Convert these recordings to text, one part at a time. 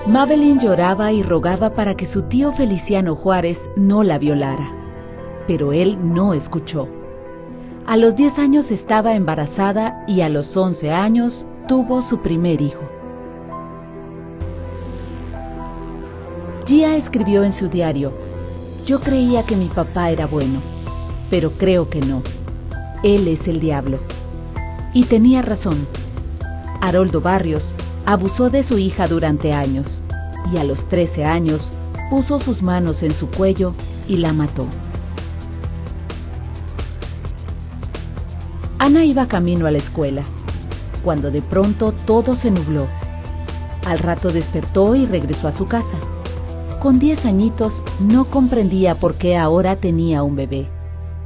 Mabelín lloraba y rogaba para que su tío Feliciano Juárez no la violara, pero él no escuchó. A los 10 años estaba embarazada y a los 11 años tuvo su primer hijo. Gia escribió en su diario: "Yo creía que mi papá era bueno, pero creo que no. Él es el diablo". Y tenía razón. Haroldo Barrios abusó de su hija durante años y a los 13 años puso sus manos en su cuello y la mató. Ana iba camino a la escuela, cuando de pronto todo se nubló. Al rato despertó y regresó a su casa. Con 10 añitos no comprendía por qué ahora tenía un bebé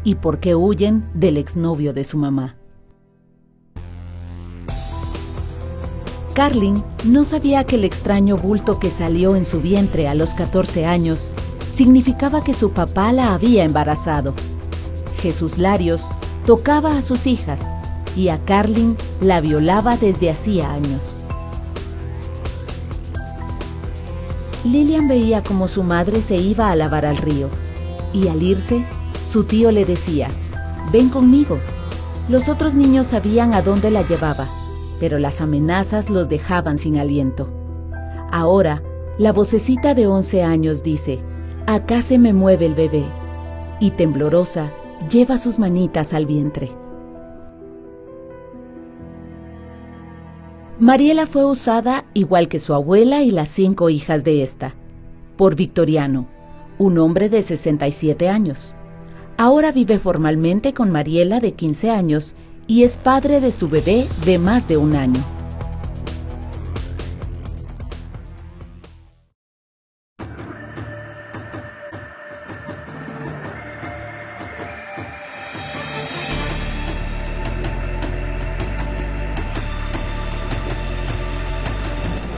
y por qué huyen del exnovio de su mamá. Carlin no sabía que el extraño bulto que salió en su vientre a los 14 años significaba que su papá la había embarazado. Jesús Larios tocaba a sus hijas y a Carlin la violaba desde hacía años. Lilian veía cómo su madre se iba a lavar al río y al irse, su tío le decía: "Ven conmigo". Los otros niños sabían a dónde la llevaba, pero las amenazas los dejaban sin aliento. Ahora, la vocecita de 11 años dice: "Acá se me mueve el bebé", y temblorosa lleva sus manitas al vientre. Mariela fue usada, igual que su abuela y las 5 hijas de esta, por Victoriano, un hombre de 67 años. Ahora vive formalmente con Mariela, de 15 años, y es padre de su bebé de más de 1 año.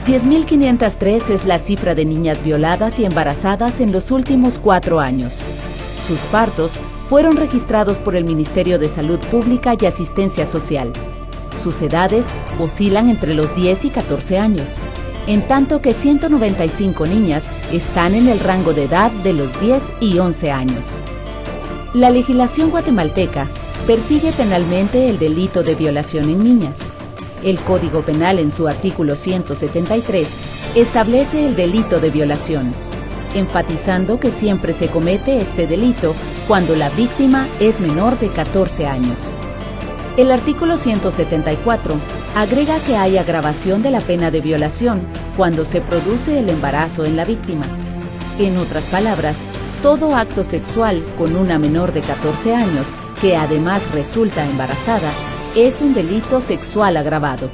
$10.503 es la cifra de niñas violadas y embarazadas en los últimos 4 años. Sus partos fueron registrados por el Ministerio de Salud Pública y Asistencia Social. Sus edades oscilan entre los 10 y 14 años, en tanto que 195 niñas están en el rango de edad de los 10 y 11 años. La legislación guatemalteca persigue penalmente el delito de violación en niñas. El Código Penal, en su artículo 173, establece el delito de violación, enfatizando que siempre se comete este delito cuando la víctima es menor de 14 años. El artículo 174 agrega que hay agravación de la pena de violación cuando se produce el embarazo en la víctima. En otras palabras, todo acto sexual con una menor de 14 años que además resulta embarazada es un delito sexual agravado.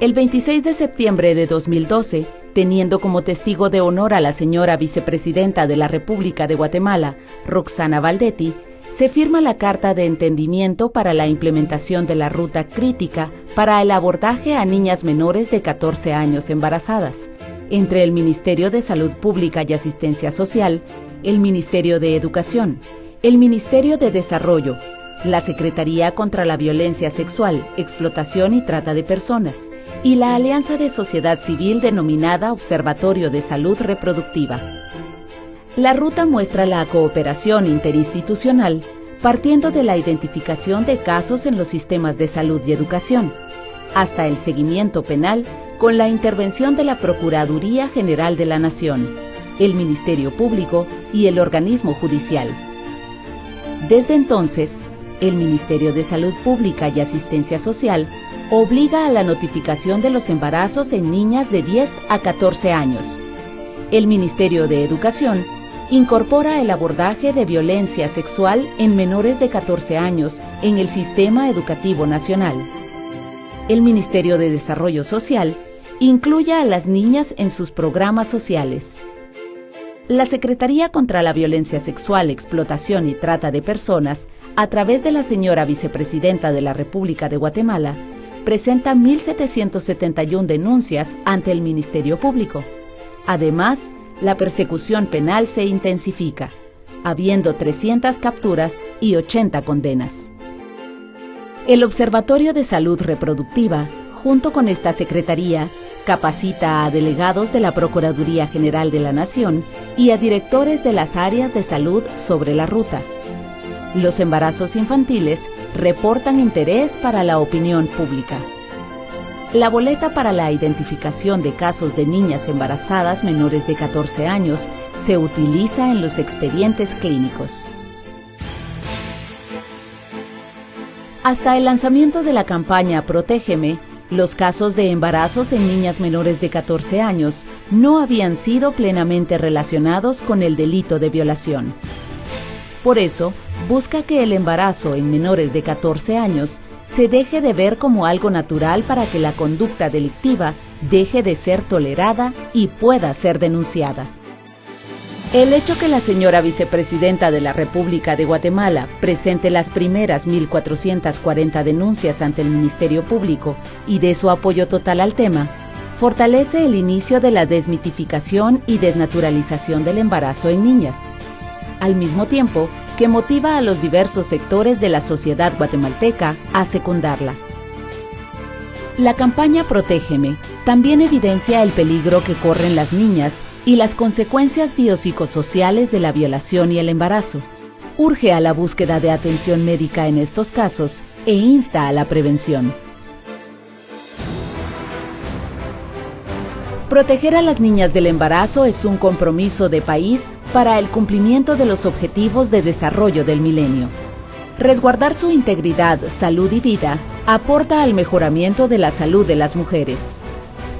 El 26 de septiembre de 2012, teniendo como testigo de honor a la señora vicepresidenta de la República de Guatemala, Roxana Valdetti, se firma la Carta de Entendimiento para la implementación de la Ruta Crítica para el abordaje a niñas menores de 14 años embarazadas, entre el Ministerio de Salud Pública y Asistencia Social, el Ministerio de Educación, el Ministerio de Desarrollo, la Secretaría contra la Violencia Sexual, Explotación y Trata de Personas, y la Alianza de Sociedad Civil denominada Observatorio de Salud Reproductiva. La ruta muestra la cooperación interinstitucional, partiendo de la identificación de casos en los sistemas de salud y educación, hasta el seguimiento penal con la intervención de la Procuraduría General de la Nación, el Ministerio Público y el organismo judicial. Desde entonces, el Ministerio de Salud Pública y Asistencia Social obliga a la notificación de los embarazos en niñas de 10 a 14 años. El Ministerio de Educación incorpora el abordaje de violencia sexual en menores de 14 años en el Sistema Educativo Nacional. El Ministerio de Desarrollo Social incluye a las niñas en sus programas sociales. La Secretaría contra la Violencia Sexual, Explotación y Trata de Personas, a través de la señora vicepresidenta de la República de Guatemala, presenta 1.771 denuncias ante el Ministerio Público. Además, la persecución penal se intensifica, habiendo 300 capturas y 80 condenas. El Observatorio de Salud Reproductiva, junto con esta secretaría, Capacita a delegados de la Procuraduría General de la Nación y a directores de las áreas de salud sobre la ruta. Los embarazos infantiles reportan interés para la opinión pública. La boleta para la identificación de casos de niñas embarazadas menores de 14 años se utiliza en los expedientes clínicos. Hasta el lanzamiento de la campaña Protégeme, los casos de embarazos en niñas menores de 14 años no habían sido plenamente relacionados con el delito de violación. Por eso, busca que el embarazo en menores de 14 años se deje de ver como algo natural para que la conducta delictiva deje de ser tolerada y pueda ser denunciada. El hecho que la señora vicepresidenta de la República de Guatemala presente las primeras 1.440 denuncias ante el Ministerio Público y dé su apoyo total al tema, fortalece el inicio de la desmitificación y desnaturalización del embarazo en niñas, al mismo tiempo que motiva a los diversos sectores de la sociedad guatemalteca a secundarla. La campaña Protégeme también evidencia el peligro que corren las niñas y las consecuencias biopsicosociales de la violación y el embarazo. Urge a la búsqueda de atención médica en estos casos e insta a la prevención. Proteger a las niñas del embarazo es un compromiso de país para el cumplimiento de los objetivos de desarrollo del milenio. Resguardar su integridad, salud y vida aporta al mejoramiento de la salud de las mujeres.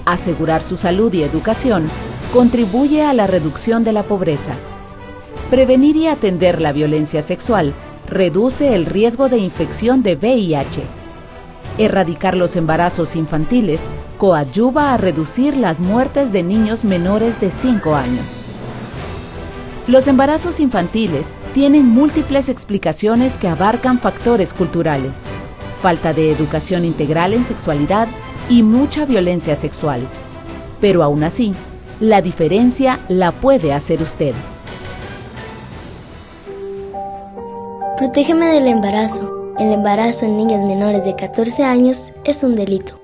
Asegurar su salud y educación contribuye a la reducción de la pobreza. Prevenir y atender la violencia sexual reduce el riesgo de infección de VIH. Erradicar los embarazos infantiles coadyuva a reducir las muertes de niños menores de 5 años. Los embarazos infantiles tienen múltiples explicaciones que abarcan factores culturales, falta de educación integral en sexualidad y mucha violencia sexual. Pero aún así, la diferencia la puede hacer usted. Protégeme del embarazo. El embarazo en niñas menores de 14 años es un delito.